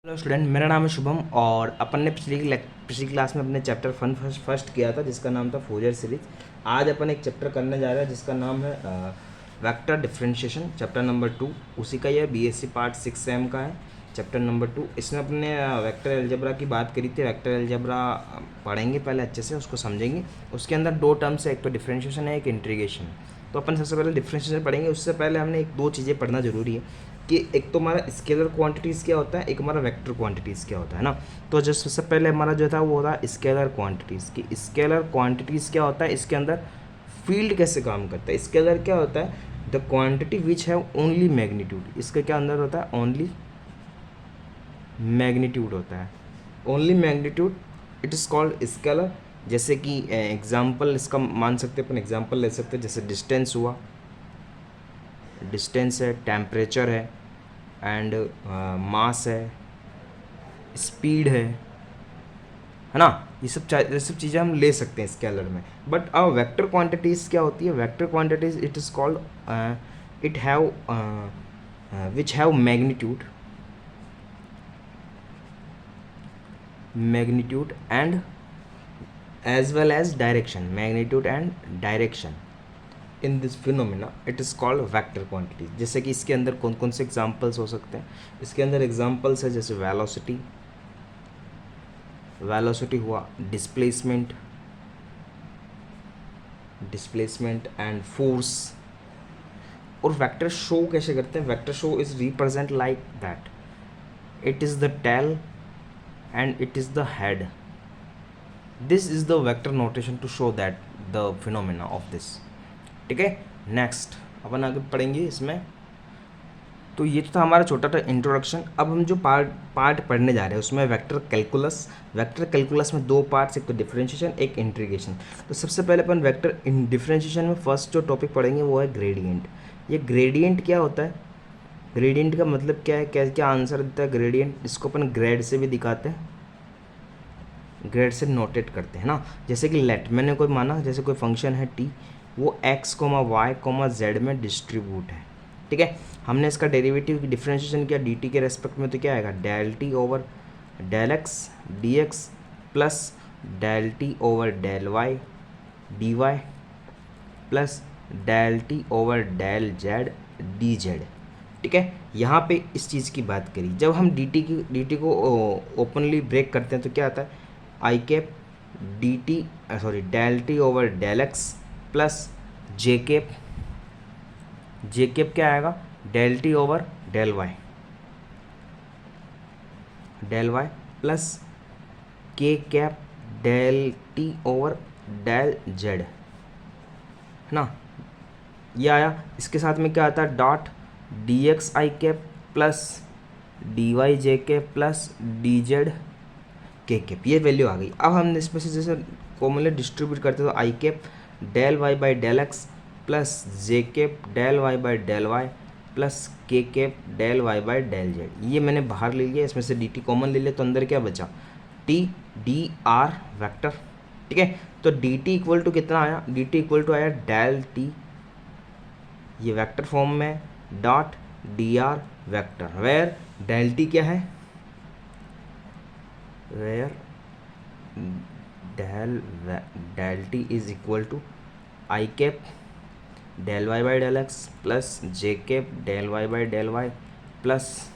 Hello student, मेरा नाम है शुभम और अपन ने पिछली क्लास में अपने चैप्टर फर्स्ट किया था जिसका नाम था फोरियर सीरीज। आज अपन एक चैप्टर करने जा रहे हैं जिसका नाम है वेक्टर डिफरेंशिएशन, चैप्टर नंबर 2। उसी का यह बीएससी पार्ट 6 सेम का है, चैप्टर नंबर 2। इसमें अपने वेक्टर अलजेब्रा की बात करी थी। वेक्टर अलजेब्रा पढ़ेंगे पहले अच्छे से, उसको समझेंगे। उसके अंदर दो टर्म्स है, एक तो डिफरेंशिएशन है, एक इंटीग्रेशन। तो अपन सबसे पहले डिफरेंशिएशन पढ़ेंगे। उससे पहले हमने एक दो चीज़ें पढ़ना जरूरी है कि एक तो हमारा स्केलर क्वांटिटीज़ क्या होता है, एक हमारा वेक्टर क्वांटिटीज़ क्या होता है ना। तो जो सबसे पहले हमारा जो था वो था स्केलर क्वांटिटीज़ की। स्केलर क्वांटिटीज़ क्या होता है, इसके अंदर फील्ड कैसे काम करता है। स्केलर क्या होता है, the quantity which have only magnitude. इसके क्या अंदर होता है, ओनली मैग्नीट्यूड होता है, only magnitude, it is called scalar. जैसे कि एग्जाम्पल इसका मान सकते हैं अपन, एग्जाम्पल ले सकते हैं, जैसे डिस्टेंस हुआ, डिस्टेंस है, टेम्परेचर है, एंड मास है, स्पीड है ना। ये सब चीज़ें हम ले सकते हैं स्केलर में। बट अब वेक्टर क्वांटिटीज़ क्या होती है, vector quantities it is called it have which have magnitude and as well as direction, magnitude and direction. In this phenomena it is called vector quantities. जैसे कि इसके अंदर कौन कौन से एग्जाम्पल्स हो सकते हैं, इसके अंदर एग्जाम्पल्स है जैसे वेलोसिटी, वेलोसिटी हुआ, डिस्प्लेसमेंट, डिस्प्लेसमेंट एंड फोर्स। और वेक्टर शो कैसे करते हैं, vector show is represent like that, it is the tail and it is the head. This is the vector notation to show that the phenomena of this. ठीक है, next अपन आगे पढ़ेंगे इसमें। तो ये तो था हमारा छोटा सा इंट्रोडक्शन। अब हम जो पार्ट पढ़ने जा रहे हैं उसमें वेक्टर कैलकुलस। वेक्टर कैलकुलस में दो पार्ट्स, एक तो डिफरेंशिएशन, एक इंटीग्रेशन। तो सबसे पहले अपन वेक्टर इन डिफरेंशिएशन में फर्स्ट जो टॉपिक पढ़ेंगे वो है ग्रेडियंट। ये ग्रेडियंट क्या होता है, ग्रेडियंट का मतलब क्या है, क्या क्या आंसर देता है ग्रेडियंट। इसको अपन ग्रेड से भी दिखाते हैं, ग्रेड से नोटेट करते हैं ना। जैसे कि लेट, मैंने कोई माना, जैसे कोई फंक्शन है टी, वो X comma Y comma Z में डिस्ट्रीब्यूट है। ठीक है, हमने इसका डेरिवेटिव की डिफरेंशिएशन किया डी टी के रेस्पेक्ट में, तो क्या आएगा, del T over del X D X plus del T over del Y D Y plus del T over del Z D Z. ठीक है, यहाँ पे इस चीज़ की बात करी, जब हम डी टी को ओपनली ब्रेक करते हैं तो क्या आता है, I cap D T sorry del T over del X plus J cap, J cap क्या आएगा, del T over del Y plus K cap del T over del Z, है ना। ये आया, इसके साथ में क्या आता है, dot D x I cap plus D Y J cap plus D Z K cap. ये वैल्यू आ गई। अब हम इसमें से जैसे कॉमनली डिस्ट्रीब्यूट करते हैं तो I cap del Y by del X plus J cap del Y by del Y plus K cap del Y by del Z. ये मैंने बाहर ले लिया, इसमें से डी टी कॉमन ले लिया, तो अंदर क्या बचा, टी डी आर वैक्टर। ठीक है, तो डी टी इक्वल टू कितना आया, डी टी इक्वल टू आया डेल टी, ये वेक्टर फॉर्म में, dot D R vector, where del T क्या है, where del T is equal to I cap del Y by del X plus J cap del Y by del Y plus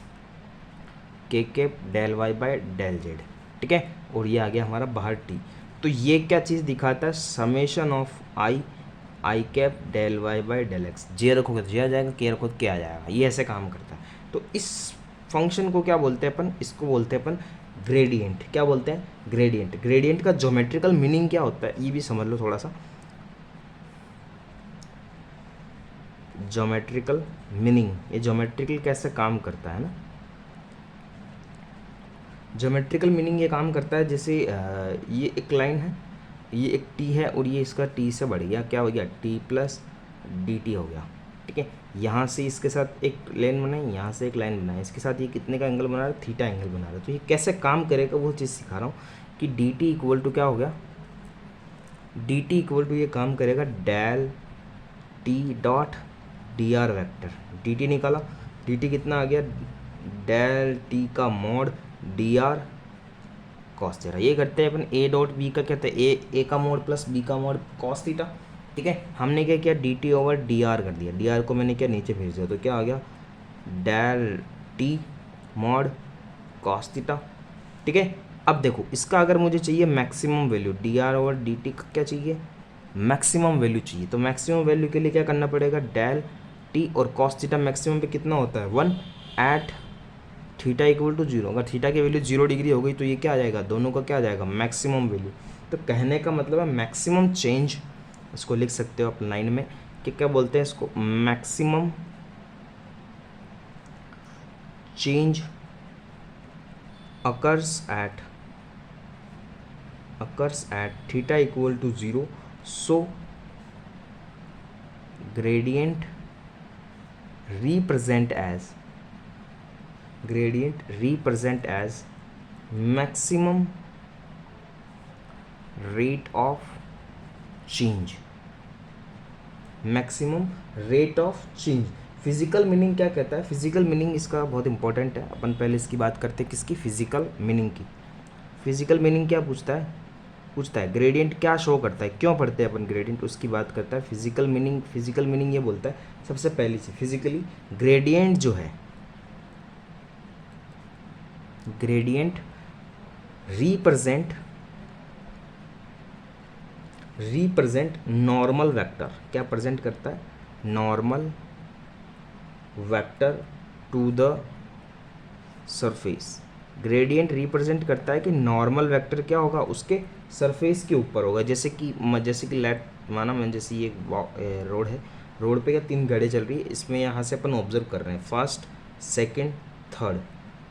K cap del Y by del Z. ठीक है, और ये आ गया हमारा बाहर T. तो ये क्या चीज़ दिखाता है, summation of I cap del Y by del X. J रखोगे तो जे आ जाएगा, के रखोगे तो के आ जाएगा, ये ऐसे काम करता है। तो इस फंक्शन को क्या बोलते हैं अपन, इसको बोलते हैं अपन ग्रेडियंट। क्या बोलते हैं, ग्रेडियंट। ग्रेडियंट का ज्योमेट्रिकल मीनिंग क्या होता है ये भी समझ लो थोड़ा सा। ज्योमेट्रिकल मीनिंग, ये ज्योमेट्रिकल कैसे काम करता है ना। ज्योमेट्रिकल मीनिंग ये काम करता है जैसे ये एक लाइन है, ये एक टी है और ये इसका टी से बढ़ गया, क्या हो गया, टी प्लस डी टी हो गया। ठीक है, यहाँ से इसके साथ एक लाइन बनाई, यहाँ से एक लाइन बनाई, इसके साथ ये कितने का एंगल बना रहा है, थीटा एंगल बना रहा है। तो ये कैसे काम करेगा वो चीज़ सिखा रहा हूँ कि डी टी इक्वल टू क्या हो गया, डी टी इक्वल टू ये काम करेगा del T dot D R vector. D T निकाला, डी टी कितना आ गया, डेल टी का mod D R cos theta. ये करते हैं अपन ए डॉट बी का, कहते हैं ए का मोड प्लस बी का मोड कॉस थीटा। ठीक है, हमने क्या किया, D T over D R कर दिया, डी आर को मैंने क्या नीचे भेज दिया, तो क्या आ गया del T mod cos theta. ठीक है, अब देखो इसका अगर मुझे चाहिए maximum value, D R over D T का क्या चाहिए, मैक्सिमम वैल्यू चाहिए। तो मैक्सिमम वैल्यू के लिए क्या करना पड़ेगा, डेल टी और कॉस थीटा मैक्सिमम पे कितना होता है 1 एट थीटा इक्वल टू 0। अगर थीटा की वैल्यू 0 डिग्री हो गई तो ये क्या आ जाएगा, दोनों का क्या आ जाएगा मैक्सिमम वैल्यू। तो कहने का मतलब है मैक्सिमम चेंज, इसको लिख सकते हो आप लाइन में कि क्या बोलते हैं इसको, maximum change occurs at theta equal to 0, so gradient represent as maximum rate of change, maximum rate of change. Physical meaning क्या कहता है, फिजिकल मीनिंग इसका बहुत इंपॉर्टेंट है। अपन पहले इसकी बात करते हैं, किसकी, फिजिकल मीनिंग की। फिजिकल मीनिंग क्या पूछता है ग्रेडियंट क्या शो करता है, क्यों पढ़ते हैं अपन ग्रेडियंट, उसकी बात करता है। फिजिकल मीनिंग ये बोलता है सबसे पहली चीज, फिजिकली ग्रेडियंट जो है, ग्रेडियंट रिप्रेजेंट नॉर्मल वेक्टर। क्या प्रेजेंट करता है, normal vector to the surface. Gradient represent करता है कि नॉर्मल वेक्टर क्या होगा, उसके सरफेस के ऊपर होगा। जैसे कि लेट माना मैं, जैसे ये रोड है, रोड पे क्या 3 गाड़ी चल रही है, इसमें यहाँ से अपन ऑब्जर्व कर रहे हैं फर्स्ट सेकंड थर्ड,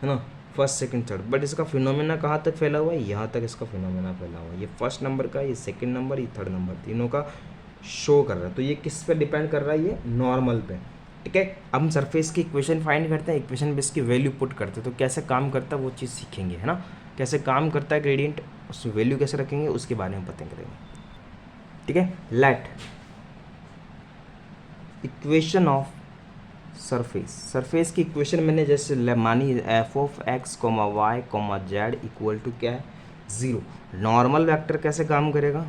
है ना, फर्स्ट सेकंड थर्ड। बट इसका फिनोमेना कहाँ तक फैला हुआ है, यहाँ तक इसका फिनोमेना फैला हुआ है। ये फर्स्ट नंबर का, ये सेकंड नंबर, ये थर्ड नंबर, तीनों का शो कर रहा है। तो ये किस पे डिपेंड कर रहा है, ये नॉर्मल पे। ठीक है, अब हम सरफेस की इक्वेशन फाइंड करते हैं, इक्वेशन में इसकी वैल्यू पुट करते हैं, तो कैसे काम करता है वो चीज़ सीखेंगे, है ना, कैसे काम करता है ग्रेडियंट, उसमें वैल्यू कैसे रखेंगे उसके बारे में पता करेंगे। ठीक है, लेट इक्वेशन ऑफ सरफेस की इक्वेशन मैंने जैसे मानी F of X comma Y comma Z equal to क्या है 0। नॉर्मल वेक्टर कैसे काम करेगा,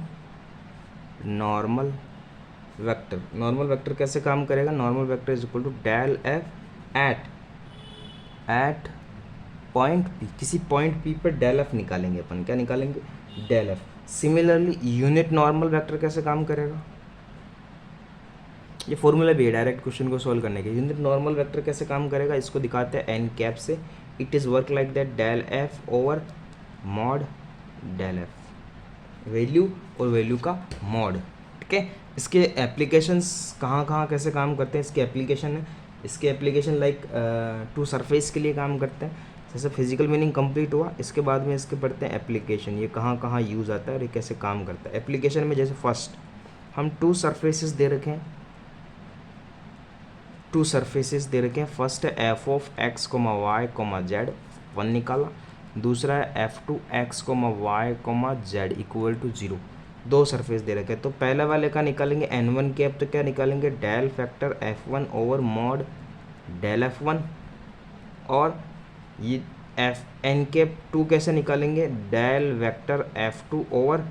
नॉर्मल वेक्टर कैसे काम करेगा, normal vector is equal to del F at point P. किसी पॉइंट पी पर डेल एफ निकालेंगे अपन, क्या निकालेंगे, del F. Similarly unit normal vector कैसे काम करेगा, ये फॉर्मूला भी है डायरेक्ट क्वेश्चन को सॉल्व करने के। यूनिट नॉर्मल वेक्टर कैसे काम करेगा, इसको दिखाते हैं एन कैप से। It is work like that, del F over mod del F, value और वैल्यू का मॉड। ठीक है, इसके एप्लीकेशंस कहाँ कैसे काम करते हैं, इसके एप्लीकेशन है, इसके एप्लीकेशन लाइक टू सरफेस के लिए काम करते हैं। जैसे फिजिकल मीनिंग कंप्लीट हुआ, इसके बाद में इसके पढ़ते हैं एप्लीकेशन, ये कहाँ यूज़ आता है और ये कैसे काम करता है। एप्लीकेशन में जैसे फर्स्ट हम टू सरफेसेस दे रखे हैं, फर्स्ट है F of X comma Y comma Z 1 निकाला, दूसरा है F two x comma Y comma Z equal to 0। 2 surface दे रखे हैं, तो पहले वाले का निकालेंगे n1 कैप, तो क्या निकालेंगे del factor f1 over mod del f1, और ये एफ एन कैप 2 कैसे निकालेंगे, del vector f2 over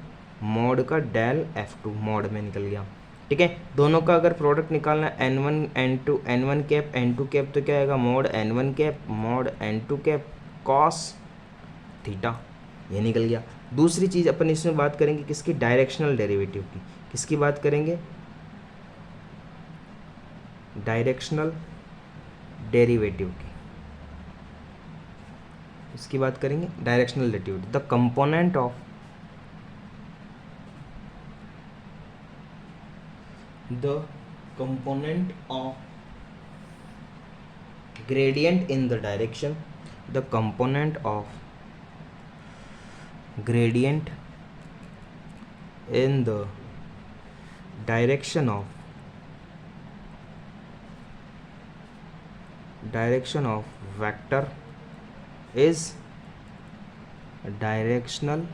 mod का डेल f2, मॉड में निकल गया। ठीक है, दोनों का अगर प्रोडक्ट निकालना है n1 n2, n1 cap n2 cap, तो क्या आएगा mod n1 cap mod n2 cap cos theta, ये निकल गया। दूसरी चीज़ अपन इसमें बात करेंगे किसकी, डायरेक्शनल डेरिवेटिव की। किसकी बात करेंगे, डायरेक्शनल डेरिवेटिव की, इसकी बात करेंगे directional derivative. The component of gradient in the direction, the component of gradient in the direction of vector is directional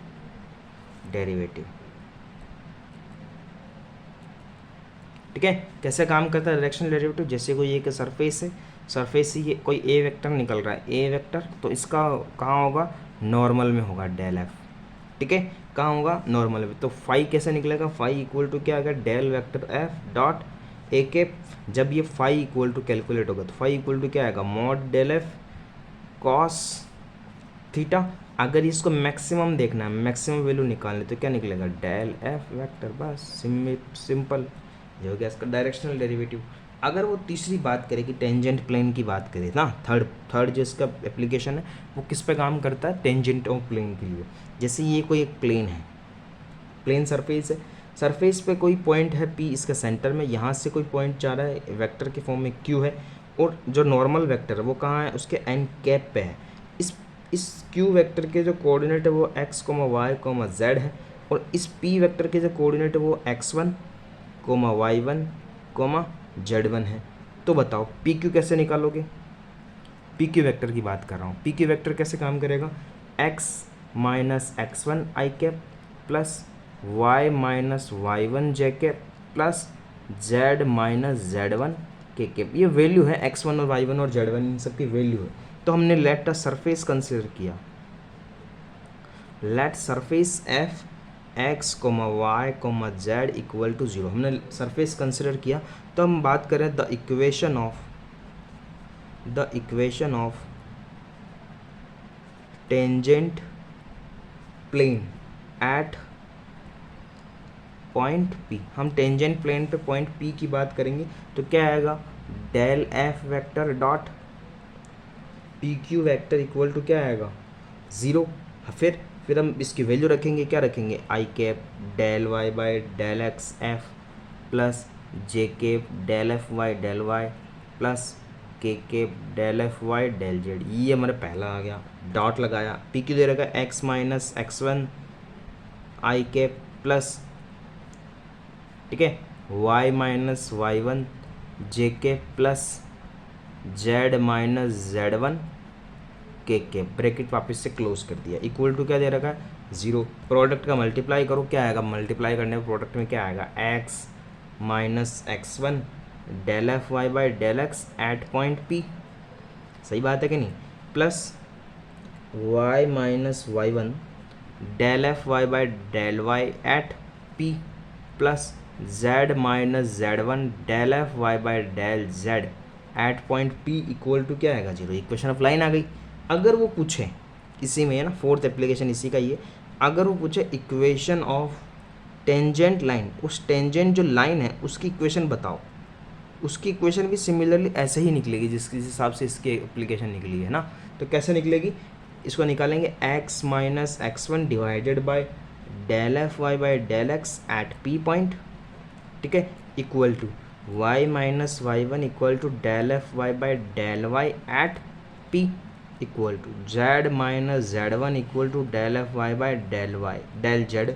derivative। ठीक है, कैसे काम करता है डायरेक्शनल डेरिवेटिव, जैसे कोई एक सरफेस है, सरफेस से ये कोई ए वेक्टर निकल रहा है, ए वेक्टर, तो इसका कहाँ होगा, नॉर्मल में होगा डेल एफ, ठीक है, कहाँ होगा, नॉर्मल में। तो फाई कैसे निकलेगा, फाई इक्वल टू क्या आएगा, del vector F dot A cap. जब ये फाई इक्वल टू कैलकुलेट होगा तो फाई इक्वल टू क्या आएगा, mod del F cos theta. अगर इसको मैक्सिमम देखना है, मैक्सिमम वैल्यू निकालनी, तो क्या निकलेगा, डेल एफ वेक्टर, बस सिंपल, ये हो गया इसका डायरेक्शनल डेरिवेटिव। अगर वो तीसरी बात करें कि टेंजेंट प्लेन की बात करें ना, थर्ड जो इसका एप्लीकेशन है वो किस पे काम करता है, टेंजेंट ऑफ प्लेन के लिए। जैसे ये कोई एक प्लेन है, प्लेन सरफेस है, सरफेस पे कोई पॉइंट है P इसका सेंटर में, यहाँ से कोई पॉइंट जा रहा है वेक्टर के फॉर्म में Q है, और जो नॉर्मल वेक्टर है वो कहाँ है, उसके एन कैप पे है। इस Q वेक्टर के जो कोऑर्डिनेट है वो x, y, z है, और इस P वेक्टर के जो कोऑर्डिनेट है वो x1, y1, z1 है। तो बताओ PQ कैसे निकालोगे, PQ वेक्टर की बात कर रहा हूँ। PQ वेक्टर कैसे काम करेगा, x minus x1 i cap plus y minus y1 j cap plus z minus z1 के कैप। ये वैल्यू है x1 और y1 और z1, इन सब की वैल्यू है। तो हमने लेट अ सरफेस कंसिडर किया, let surface F x, y, z equal to 0, हमने सरफेस कंसिडर किया। तो हम बात करें the equation of tangent plane at point P। हम टेंजेंट प्लेन पे पॉइंट P की बात करेंगे तो क्या आएगा, del F vector dot P Q vector equal to क्या आएगा, 0। फिर हम इसकी वैल्यू रखेंगे, क्या रखेंगे, I cap del Y by del X F plus J cap del F Y del Y plus K cap del F Y del Z. ये हमारा पहला आ गया, डॉट लगाया। पी क्यू दे रखा है X minus x1 I cap plus, ठीक है, y minus y1 J cap plus z minus z1 के ब्रैकेट वापस से क्लोज कर दिया, इक्वल टू क्या दे रखा है, 0। प्रोडक्ट का मल्टीप्लाई करो, क्या आएगा, मल्टीप्लाई करने पर प्रोडक्ट में क्या आएगा, x minus x1 del F Y by del X at point P, सही बात है कि नहीं, plus y minus y1 del F Y by del Y at P plus z minus z1 del F Y by del z at point P equal to क्या आएगा, 0। Equation of line आ गई। अगर वो पूछे, इसी में है ना, फोर्थ एप्लीकेशन इसी का ही है, अगर वो पूछे इक्वेशन ऑफ टेंजेंट लाइन, उस टेंजेंट जो लाइन है उसकी इक्वेशन बताओ, उसकी इक्वेशन भी सिमिलरली ऐसे ही निकलेगी जिस हिसाब से इसकी एप्लीकेशन निकली है ना। तो कैसे निकलेगी, इसको निकालेंगे x minus x1 divided by del F Y by del X at P point, ठीक है, equal to y minus y1 equal to del F Y by del Y at P equal to z minus z1 equal to del F Y by del Y del z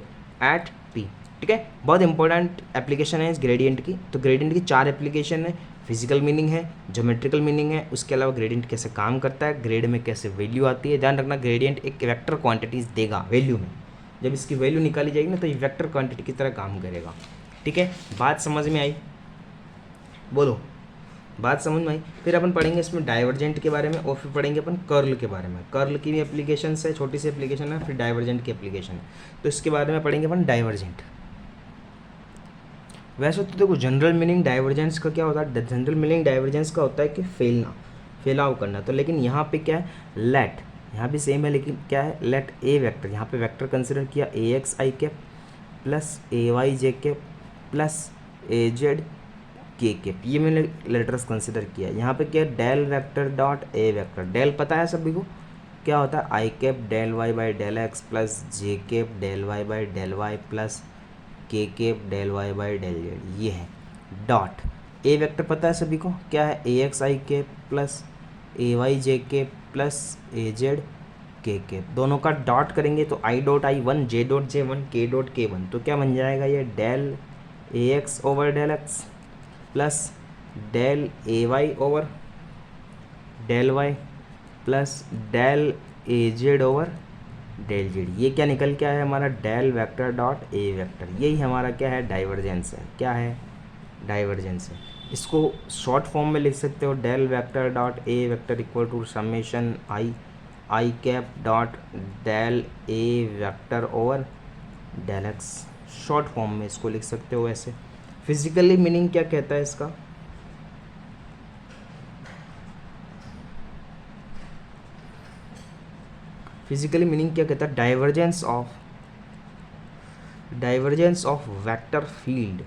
at P, ठीक है। बहुत important application है इस gradient की। तो gradient की 4 application है, physical meaning है, ज्योमेट्रिकल मीनिंग है, उसके अलावा ग्रेडियंट कैसे काम करता है, ग्रेड में कैसे वैल्यू आती है। ध्यान रखना, ग्रेडियंट एक वेक्टर क्वांटिटीज देगा वैल्यू में, जब इसकी वैल्यू निकाली जाएगी ना तो ये वेक्टर क्वांटिटी की तरह काम करेगा, ठीक है। बात समझ में आई, बोलो, बात समझ में आई। फिर अपन पढ़ेंगे इसमें डाइवर्जेंट के बारे में, और फिर पढ़ेंगे अपन कर्ल के बारे में। कर्ल की भी एप्लीकेशन है, छोटी सी एप्लीकेशन है, फिर डाइवर्जेंट की एप्लीकेशन है, तो इसके बारे में पढ़ेंगे अपन डाइवर्जेंट। वैसे तो देखो जनरल मीनिंग डाइवर्जेंस का क्या होता है, जनरल मीनिंग डाइवर्जेंस का होता है कि फैलाव करना। तो लेकिन यहाँ पे क्या है, लेट, यहाँ भी सेम है, लेकिन क्या है, लेट ए वेक्टर, यहाँ पे वेक्टर कंसिडर किया A X I cap plus A Y J cap plus A Z K cap, ये मैंने लेटर्स कंसिडर किया। यहाँ पे क्या है, डेल वेक्टर डॉट ए वेक्टर, डेल पता है सभी को क्या होता है, I cap del Y by del X plus J cap del Y by del Y plus K cap del Y by del Z, ये है। डॉट ए वेक्टर पता है सभी को क्या है, A X I cap plus A Y J cap plus A Z K cap, दोनों का डॉट करेंगे तो I dot I one, J dot J one, K dot K one, तो क्या बन जाएगा ये, del A X over del X plus del A Y over del Y plus del A Z over del Z. ये क्या निकल के आया है हमारा, डेल वेक्टर डॉट ए वेक्टर। यही हमारा क्या है, डाइवर्जेंस है। क्या है, डाइवर्जेंस है। इसको शॉर्ट फॉर्म में लिख सकते हो, del vector dot A vector equal to summation I cap dot del A vector over del X. Short form में इसको लिख सकते हो ऐसे। फिजिकली मीनिंग क्या कहता है इसका? फिजिकली मीनिंग क्या कहता है? Divergence of vector field,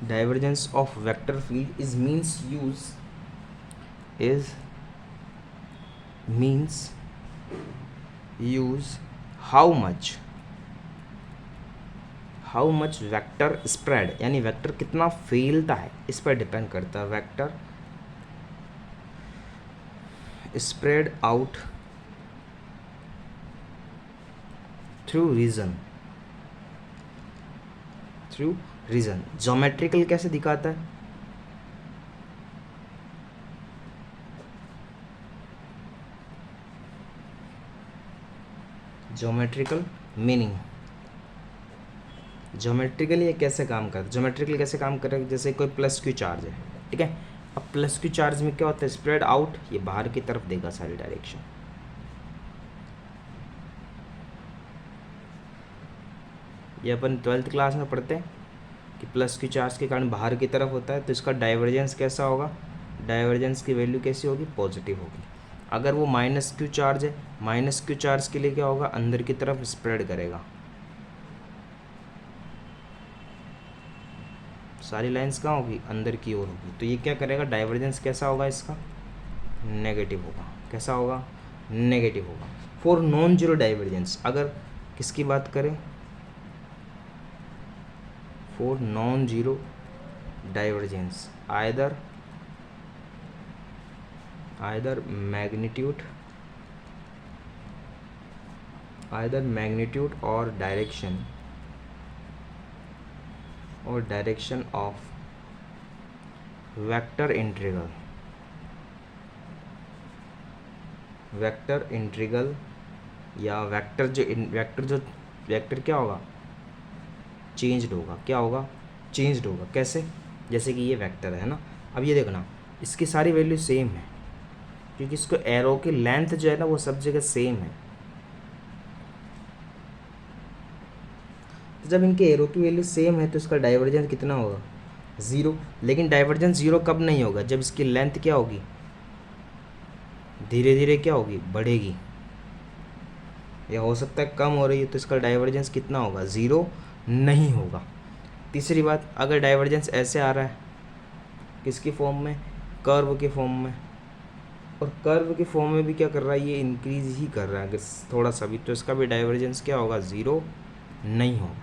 divergence of vector field is use how much vector spread, यानी वेक्टर कितना फैलता है इस पर डिपेंड करता है। Vector spread out through region. Geometrical कैसे दिखाता है? ज्योमेट्रिकल मीनिंग, ज्योमेट्रिकल ये कैसे काम करता है? ज्योमेट्रिकल कैसे काम करेगा? जैसे कोई प्लस क्यू चार्ज है, ठीक है। अब प्लस क्यू चार्ज में क्या होता है? स्प्रेड आउट, ये बाहर की तरफ देगा सारी डायरेक्शन। ये अपन 12th क्लास में पढ़ते हैं कि प्लस क्यू चार्ज के कारण बाहर की तरफ होता है, तो इसका डाइवर्जेंस कैसा होगा? डाइवर्जेंस की वैल्यू कैसी होगी? पॉजिटिव होगी। अगर वो माइनस क्यू चार्ज है, माइनस क्यू चार्ज के लिए क्या होगा? अंदर की तरफ स्प्रेड करेगा, सारी लाइंस कहाँ होगी? अंदर की ओर होगी। तो ये क्या करेगा? डाइवर्जेंस कैसा होगा इसका? नेगेटिव होगा। कैसा होगा? नेगेटिव होगा। फॉर नॉन जीरो डाइवर्जेंस, अगर किसकी बात करें? For non zero divergence either magnitude और डायरेक्शन ऑफ वेक्टर इंटीग्रल या वेक्टर क्या होगा? चेंज्ड होगा। क्या होगा? चेंज्ड होगा। कैसे? जैसे कि ये वेक्टर है ना, अब ये देखना, इसकी सारी वैल्यू सेम है क्योंकि इसको एरो की लेंथ जो है ना वो सब जगह सेम है। तो जब इनके एरो की वैल्यू सेम है तो इसका डाइवर्जेंस कितना होगा? 0। लेकिन डाइवर्जेंस 0 कब नहीं होगा? जब इसकी लेंथ क्या होगी? धीरे धीरे क्या होगी? बढ़ेगी, या हो सकता है कम हो रही है, तो इसका डाइवर्जेंस कितना होगा? 0 नहीं होगा। तीसरी बात, अगर डाइवर्जेंस ऐसे आ रहा है, किसकी फॉर्म में? कर्व के फॉर्म में, और कर्व के फॉर्म में भी क्या कर रहा है? ये इंक्रीज ही कर रहा है अगर थोड़ा सा भी, तो इसका भी डाइवर्जेंस क्या होगा? 0 नहीं होगा।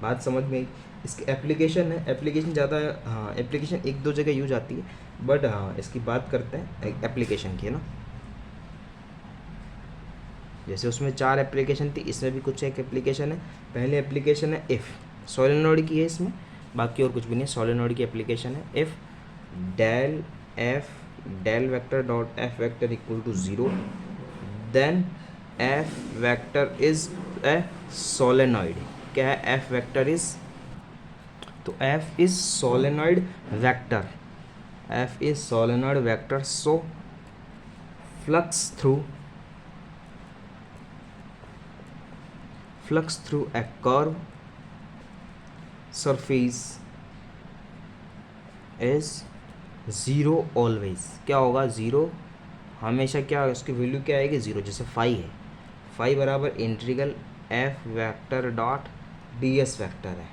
बात समझ में आई? इसकी एप्लीकेशन है, एप्लीकेशन ज़्यादा, हाँ एप्लीकेशन एक दो जगह यूज आती है, बट हाँ इसकी बात करते हैं एप्लीकेशन की, है ना। जैसे उसमें 4 एप्लीकेशन थी, इसमें भी कुछ एक एप्लीकेशन है। पहले एप्लीकेशन है इफ़, सोलेनोइड की है इसमें, बाकी और कुछ भी नहीं है, सोलेनोइड की एप्लीकेशन है। If del vector dot F vector equal to 0, then F vector is a solenoid. क्या है? एफ वेक्टर इज, तो F is solenoid vector, F is solenoid vector. So flux through a curve surface is 0 always। क्या होगा? 0 हमेशा। क्या उसकी value क्या आएगी? 0। जैसे फाई है, फाई बराबर integral F vector dot D S vector है,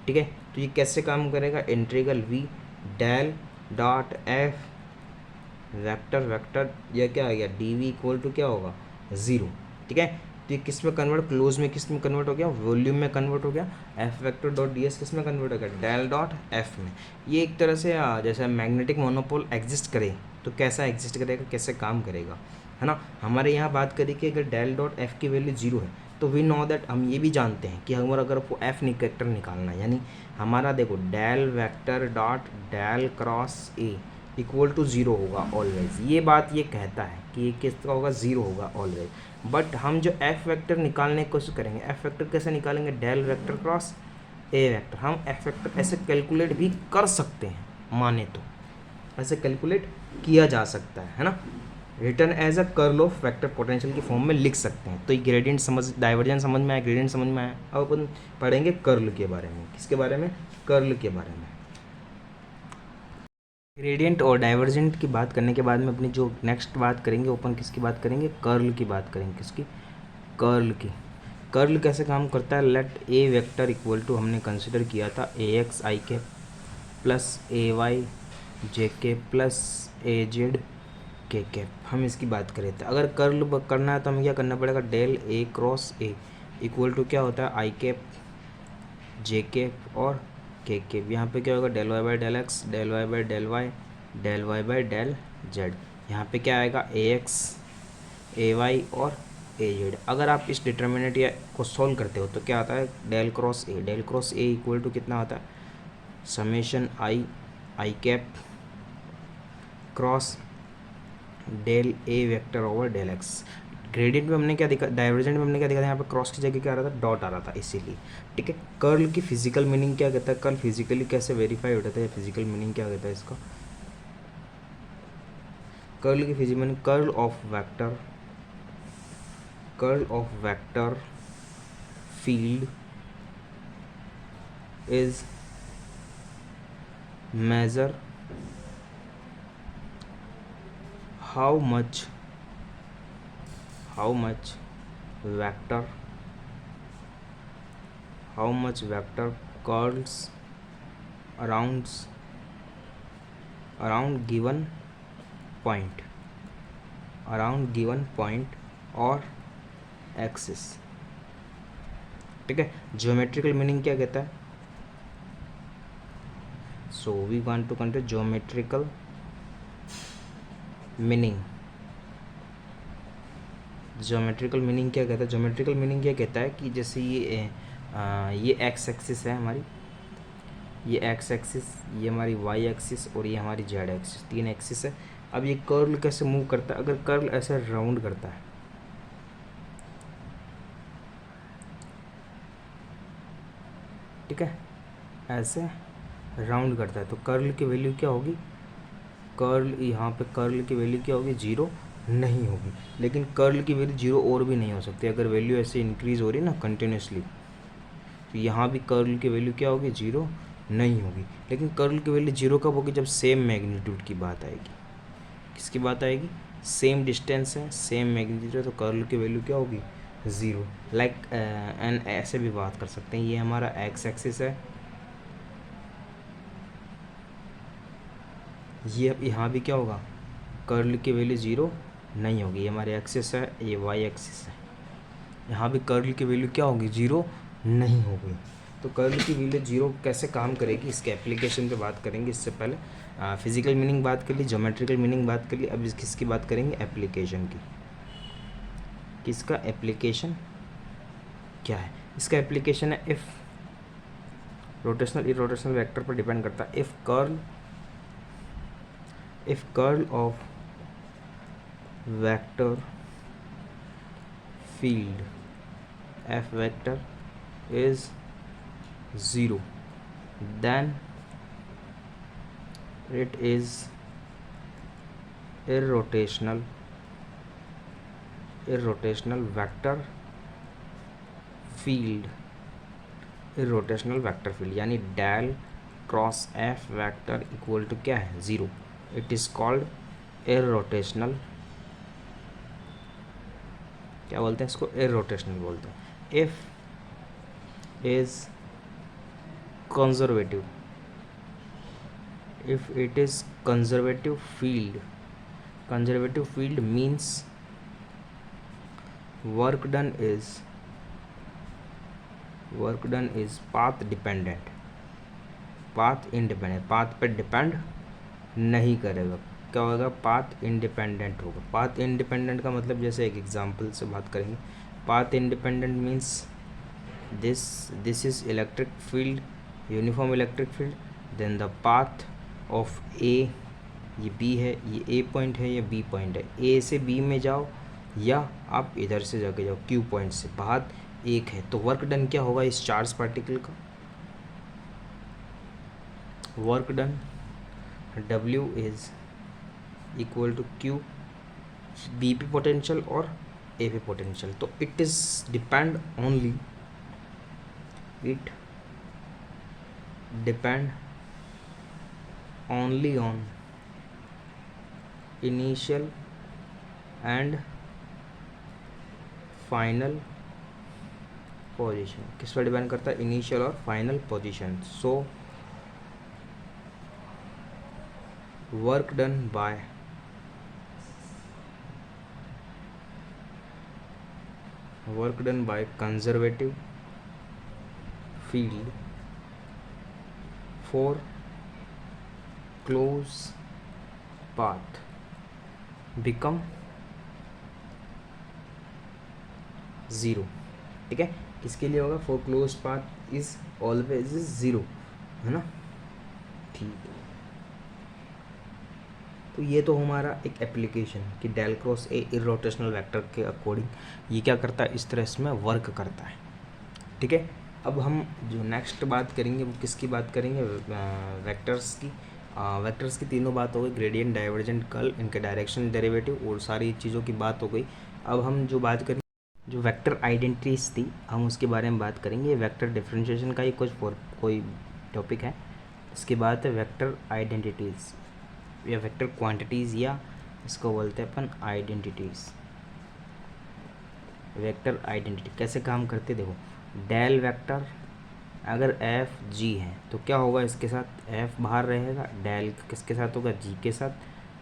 ठीक है। तो ये कैसे काम करेगा? Integral V del dot F vector या क्या आ गया? डी वी इक्वल टू क्या होगा? 0, ठीक है। तो ये किस में कन्वर्ट? क्लोज में किस में कन्वर्ट हो गया? वॉल्यूम में कन्वर्ट हो गया। F vector dot D S किस में कन्वर्ट हो गया? डेल डॉट एफ में। ये एक तरह से जैसे मैग्नेटिक मोनोपोल एग्जिस्ट करे तो कैसा एग्जिस्ट करेगा, कैसे काम करेगा, है ना। हमारे यहाँ बात करें कि अगर डेल डॉट एफ की वैल्यू 0 है तो वी नो दैट, हम ये भी जानते हैं कि हमारा अगर वो एफ वेक्टर निकालना है, यानी हमारा देखो del vector dot del cross A equal to 0 होगा ऑलवेज। ये बात ये कहता है कि ये किसका होगा? 0 होगा ऑलवेज। बट हम जो एफ वेक्टर निकालने की कोशिश करेंगे, एफ वेक्टर कैसे निकालेंगे? Del vector cross A vector, हम एफ वेक्टर ऐसे कैलकुलेट भी कर सकते हैं, माने तो ऐसे कैलकुलेट किया जा सकता है ना, written as a curl of vector potential की फॉर्म में लिख सकते हैं। तो ये ग्रेडियंट समझ, डाइवर्जेंस समझ में आया, ग्रेडियंट समझ में आया। अब अपन पढ़ेंगे कर्ल के बारे में। किसके बारे में? कर्ल के बारे में। ग्रेडियंट और डाइवर्जेंट की बात करने के बाद में अपनी जो नेक्स्ट बात करेंगे, अपन किसकी बात करेंगे? कर्ल की बात करेंगे। किसकी? कर्ल की। कर्ल कैसे काम करता है? Let A vector equal to, हमने कंसिडर किया था ए एक्स आई के प्लस ए वाई जे के plus A Z K cap, हम इसकी बात करें थे। अगर कर्ल करना है तो हमें क्या करना पड़ेगा? Del A cross A equal to क्या होता है? आई कैप जे कैप और के कैप। यहाँ पे क्या होगा? Del Y by del X, del Y by del Y, del Y by del Z. यहाँ पे क्या आएगा? ए एक्स ए वाई और ए जेड। अगर आप इस डिटर्मिनेंट या को सॉल्व करते हो तो क्या आता है? Del cross A, del cross A equal to कितना होता है? Summation I I cap cross del A vector over del X. Gradient में हमने क्या देखा, डाइवर्जेंट में हमने क्या देखा था? यहाँ पे क्रॉस की जगह क्या आ रहा था? डॉट आ रहा था, इसीलिए। ठीक है। कर्ल की फिजिकल मीनिंग क्या कहता है? कर्ल फिजिकली कैसे वेरीफाई होता है? फिजिकल मीनिंग क्या कहता है इसका? कर्ल की physical meaning, curl of vector, curl of vector field is measure how much vector curls around given point और एक्सिस। ठीक है। ज्योमेट्रिकल मीनिंग क्या कहता है? So we want to consider geometrical meaning. Geometrical meaning क्या कहता है? ज्योमेट्रिकल मीनिंग क्या कहता है कि जैसे ये एक्स एक्सिस है हमारी, ये एक्स एक्सिस, ये हमारी वाई एक्सिस और ये हमारी जेड एक्सिस, 3 एक्सिस है। अब ये कर्ल कैसे मूव करता है? अगर कर्ल ऐसे राउंड करता है, ठीक है, ऐसे राउंड करता है तो कर्ल की वैल्यू क्या होगी? कर्ल, यहाँ पे कर्ल की वैल्यू क्या होगी? 0 नहीं होगी। लेकिन कर्ल की वैल्यू 0 और भी नहीं हो सकती। अगर वैल्यू ऐसे इंक्रीज हो रही है ना कंटिन्यूसली, तो यहाँ भी कर्ल की वैल्यू क्या होगी? 0 नहीं होगी। लेकिन कर्ल की वैल्यू 0 कब होगी? जब सेम मैग्नीट्यूड की बात आएगी। किसकी बात आएगी? सेम डिस्टेंस है, सेम मैग्नीट्यूड है, तो कर्ल की वैल्यू क्या होगी? 0। लाइक एंड ऐसे भी बात कर सकते हैं, ये हमारा एक्स एक्सिस है, ये यहाँ भी क्या होगा? कर्ल की वैल्यू 0 नहीं होगी। ये हमारे एक्सिस है, ये वाई एक्सिस है, यहाँ भी कर्ल की वैल्यू क्या होगी? 0 नहीं होगी। तो कर्ल की वैल्यू 0 कैसे काम करेगी, इसके एप्लीकेशन पे बात करेंगे। इससे पहले फिजिकल मीनिंग बात कर ली, ज्योमेट्रिकल मीनिंग बात कर ली, अब किसकी बात करेंगे? एप्लीकेशन की। किसका एप्लीकेशन क्या है? इसका एप्लीकेशन है इफ़ रोटेशनल इरोटेशनल वेक्टर पर डिपेंड करता है। If curl of vector field f vector is 0, then it is irrotational vector field, irrotational vector field, यानी del cross F vector equal to क्या है? 0। इट इज़ कॉल्ड irrotational, क्या बोलते हैं इसको? irrotational बोलते हैं। If is conservative, if it is conservative field means work done is path dependent, path independent, path पे डिपेंड नहीं करेगा। क्या होगा? पाथ इंडिपेंडेंट होगा। पाथ इंडिपेंडेंट का मतलब, जैसे एक एग्जांपल से बात करेंगे, path independent means this is electric field, uniform electric field, then the path of A, ये बी है, ये ए पॉइंट है, ये बी पॉइंट है, ए से बी में जाओ या आप इधर से जाके जाओ क्यू पॉइंट से, पाथ एक है। तो वर्क डन क्या होगा इस चार्ज पार्टिकल का? Work done W is equal to Q B पे पोटेंशियल और ए पे पोटेंशियल, तो it is depend only, it depend only on initial and final position. किस पर डिपेंड करता है? इनिशियल और final position. So work done by conservative field for close path become 0। ठीक है, किसके लिए होगा? For close path is always 0, है ना। ठीक है, तो ये तो हमारा एक एप्लीकेशन कि del cross A irrotational vector के अकॉर्डिंग ये क्या करता है, इस तरह इसमें वर्क करता है। ठीक है, अब हम जो नेक्स्ट बात करेंगे वो किसकी बात करेंगे? वेक्टर्स की। वेक्टर्स की तीनों बात हो गई, ग्रेडियंट, डाइवर्जेंट, कर्ल, इनके डायरेक्शन, डेरिवेटिव और सारी चीज़ों की बात हो गई। अब हम जो बात करेंगे, जो वेक्टर आइडेंटिटीज थी हम उसके बारे में बात करेंगे। वेक्टर डिफरेंशिएशन का ही कोई टॉपिक है। इसके बाद है वेक्टर आइडेंटिटीज़ या वेक्टर क्वांटिटीज़, या इसको बोलते हैं अपन आइडेंटिटीज़। वेक्टर आइडेंटिटी कैसे काम करते, देखो डेल वेक्टर अगर एफ जी है तो क्या होगा, इसके साथ एफ बाहर रहेगा, डेल किसके साथ होगा? जी के साथ,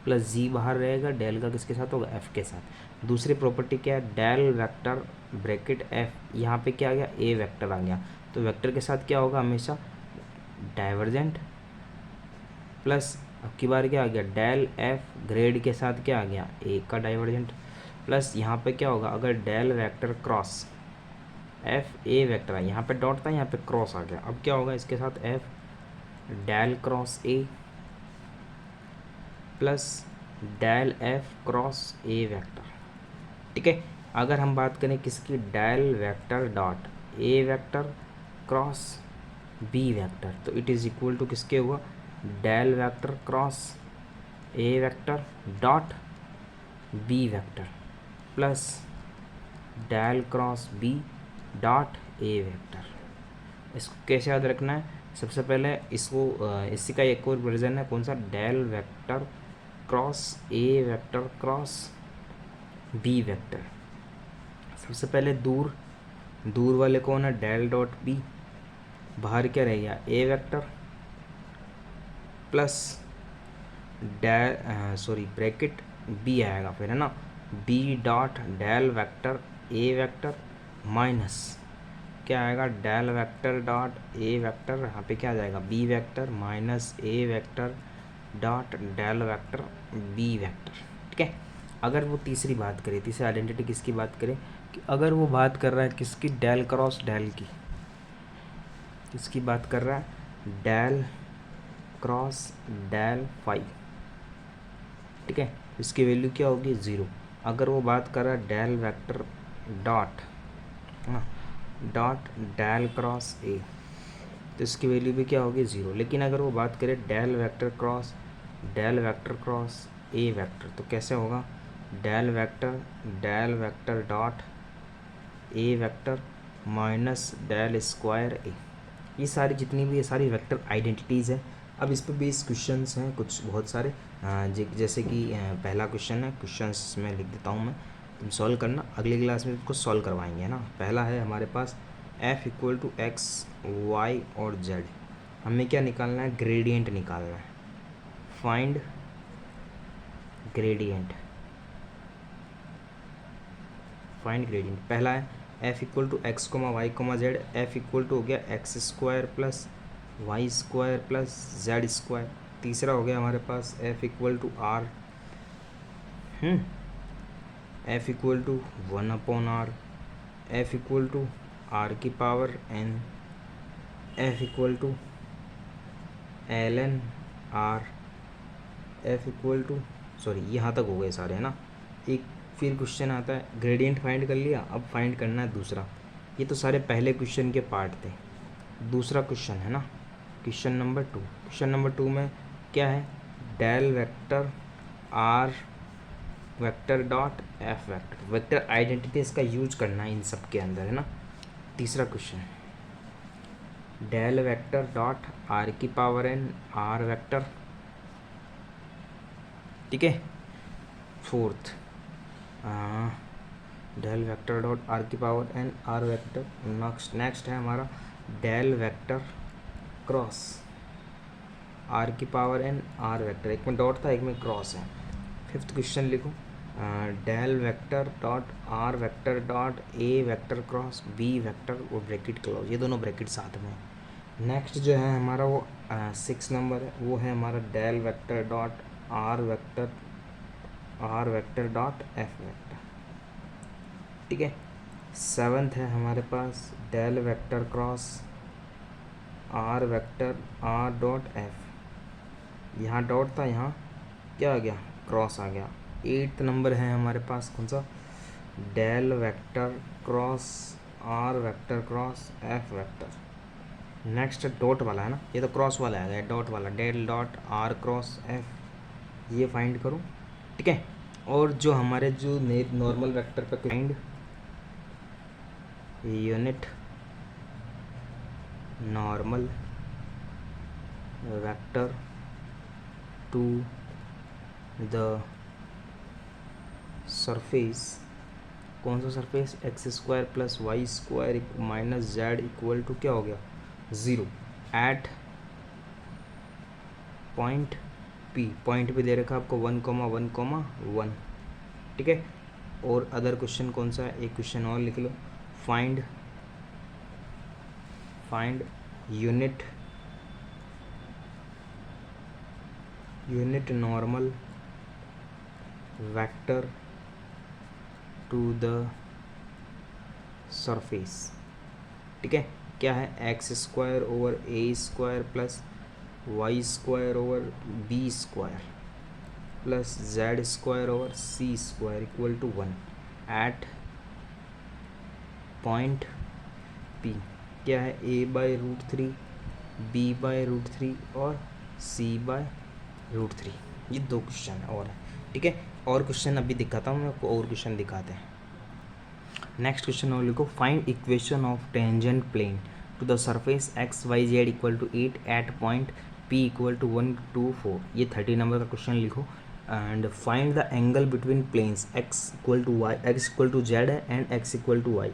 प्लस जी बाहर रहेगा, डेल का किसके साथ होगा? एफ के साथ। दूसरी प्रॉपर्टी क्या है? डेल वेक्टर ब्रैकेट एफ, यहाँ पे क्या आ गया? ए वेक्टर आ गया, तो वेक्टर के साथ क्या होगा? हमेशा डाइवर्जेंट, प्लस अब की बार क्या आ गया? डेल एफ ग्रेड के साथ क्या आ गया? ए का डाइवर्जेंट, प्लस यहाँ पे क्या होगा? अगर del vector cross F A vector है, यहाँ पे डॉट था, यहाँ पे क्रॉस आ गया, अब क्या होगा इसके साथ? F del cross A plus del F cross A vector. ठीक है, अगर हम बात करें किसकी? डेल वेक्टर डॉट ए वेक्टर क्रॉस बी वेक्टर, तो इट इज़ इक्वल टू किसके हुआ? Del vector cross A vector dot B vector plus del cross B dot A vector. इसको कैसे याद रखना है? सबसे पहले इसको इसी का एक और वर्जन है, कौन सा? Del vector cross A vector cross B vector. सबसे पहले दूर वाले कौन है? डेल डॉट बी, बाहर क्या रह गया? A vector plus bracket B आएगा फिर, है ना, B dot del vector A vector minus क्या आएगा? डेल वेक्टर डॉट ए वेक्टर, यहाँ पे क्या आ जाएगा? B vector minus A vector dot del vector B vector. ठीक है, अगर वो तीसरी बात करें, तीसरी आइडेंटिटी किसकी बात करें कि अगर वो बात कर रहा है किसकी? डेल क्रॉस डेल की। किसकी बात कर रहा है? Del cross del phi. ठीक है, इसकी वैल्यू क्या होगी? 0। अगर वो बात कर रहा है del vector dot del cross a, तो इसकी वैल्यू भी क्या होगी? 0। लेकिन अगर वो बात करें del vector cross A vector, तो कैसे होगा? Del vector dot A vector minus del square A. ये सारी जितनी भी ये सारी वेक्टर आइडेंटिटीज़ है। अब इस पर बेस्ड क्वेश्चंस हैं कुछ बहुत सारे, जैसे कि पहला क्वेश्चन है, क्वेश्चंस में लिख देता हूँ मैं, तुम सॉल्व करना, अगली क्लास में इसको सॉल्व करवाएंगे, है ना। पहला है हमारे पास f equal to x y और z, हमें क्या निकालना है? ग्रेडियंट निकालना है। फाइंड ग्रेडियंट, पहला है f equal to x comma Y comma z, f equal to हो गया x square plus Y square plus Z square. तीसरा हो गया हमारे पास f equal to r, f equal to 1/r, f equal to r की power n, f equal to ln r, f equal to यहाँ तक हो गए सारे, है ना। एक फिर क्वेश्चन आता है, ग्रेडियंट फाइंड कर लिया, अब फाइंड करना है दूसरा। ये तो सारे पहले क्वेश्चन के पार्ट थे। दूसरा क्वेश्चन है ना, क्वेश्चन नंबर 2, क्वेश्चन नंबर 2 में क्या है, del vector R vector dot F vector, vector identity इसका यूज करना है इन सब के अंदर, है ना। तीसरा question, del vector dot R की पावर एन आर वेक्टर, ठीक है। Fourth, del vector dot R की power N R vector. Next है हमारा डेल वेक्टर क्रॉस आर की पावर एन आर वेक्टर, एक में डॉट था एक में क्रॉस है। फिफ्थ क्वेश्चन लिखो, del vector dot are vector dot A vector cross B vector और ब्रैकेट क्लोज, ये दोनों ब्रैकेट साथ में। नेक्स्ट जो है हमारा वो 6 नंबर है, वो है हमारा del vector dot are vector dot F vector, ठीक है। 7th है हमारे पास del vector cross are vector R dot F, यहाँ डॉट था यहाँ क्या आ गया, क्रॉस आ गया। 8th नंबर है हमारे पास कौन सा, del vector cross are vector cross F vector. Next dot वाला है ना, ये तो क्रॉस वाला है, डॉट वाला del dot r cross f, ये फाइंड करो, ठीक है। और जो हमारे जो नॉर्मल वेक्टर पे find unit normal vector to the surface, कौन सा surface, x square plus Y square minus z equal to क्या हो गया 0 एट पॉइंट पी, पॉइंट पे दे रखा आपको 1,1,1, ठीक है। और अदर क्वेश्चन कौन सा है, एक क्वेश्चन और लिख लो, find unit normal vector to the surface, ठीक है। क्या है, X square over A square plus Y square over B square plus Z square over C square equal to 1 at point P. क्या है, a by root 3, b by root 3 और c by root 3, ये 2 question और है, ठीक है। और question अभी दिखाता हूँ मैं आपको, और क्वेश्चन दिखाते हैं। नेक्स्ट क्वेश्चन और लिखो, find equation of tangent plane to the surface x y z equal to 8 at point P equal to 1 2 4, ये 30 नंबर का क्वेश्चन लिखो। And find the angle between planes x equal to y, x equal to z है and x equal to y.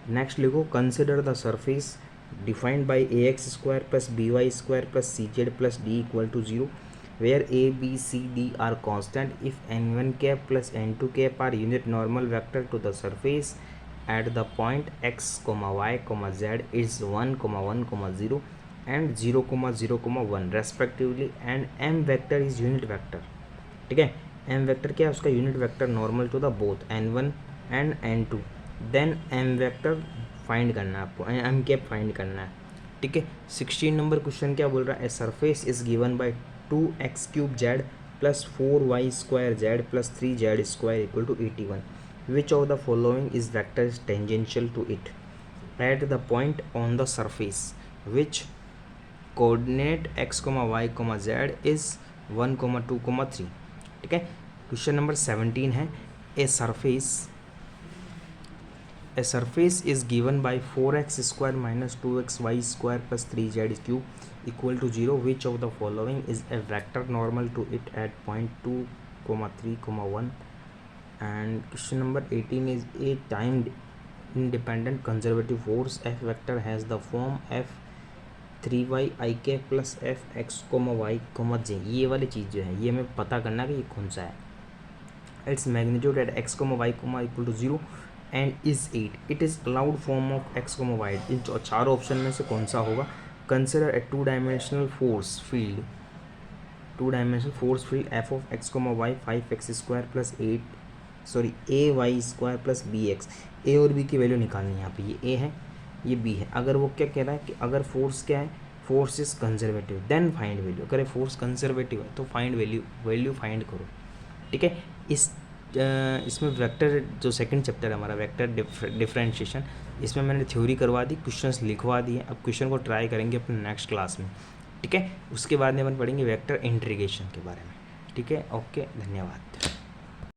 Next लिखो, consider the surface defined by a x square plus b y square plus c z plus D equal to 0 where a b c d are constant if n1 cap plus n2 cap are unit normal vector to the surface at the point x y z is 1 1 0 and 0 0 1 respectively and m vector is unit vector, ठीक है। m vector क्या है, उसका unit vector normal to the both n1 and n2, then m vector find करना है आपको, m cap find करना है, ठीक है। 16 नंबर क्वेश्चन क्या बोल रहा है, surface is given by 2x cube z plus 4y square z plus 3z square equal to 81, which of the following is vector is tangential to it at the point on the surface which coordinate x, y, z is 1, 2, 3, ठीक है। Question number 17 है, ए surface is given by 4x square minus 2xy square plus 3z cube equal to 0, which of the following is a vector normal to it at point 2, 3, 1, and question number 18 is a time independent conservative force F vector has the form F 3y i k plus f x, y, j, ये वाली चीज़ जो है ये हमें पता करना कि ये कौन सा है। It's magnitude at x, y, equal to 0 and is 8, it is allowed form of x, y। इन चारों ऑप्शन में से कौन सा होगा। Consider a 2 dimensional force field f of x, y 5x square plus a y square plus b x. A और b की value निकालनी है यहाँ पे, ये a है ये b है। अगर वो क्या कह रहा है कि अगर फोर्स क्या है, force is conservative then find value, अगर फोर्स कंजर्वेटिव है तो फाइंड वैल्यू फाइंड करो, ठीक है। इसमें वेक्टर जो सेकंड चैप्टर है हमारा वेक्टर डिफरेंशिएशन, इसमें मैंने थ्योरी करवा दी, क्वेश्चंस लिखवा दिए। अब क्वेश्चन को ट्राई करेंगे अपने नेक्स्ट क्लास में, ठीक है। उसके बाद में अपन पढ़ेंगे वेक्टर इंटीग्रेशन के बारे में। ठीक है, ओके, धन्यवाद।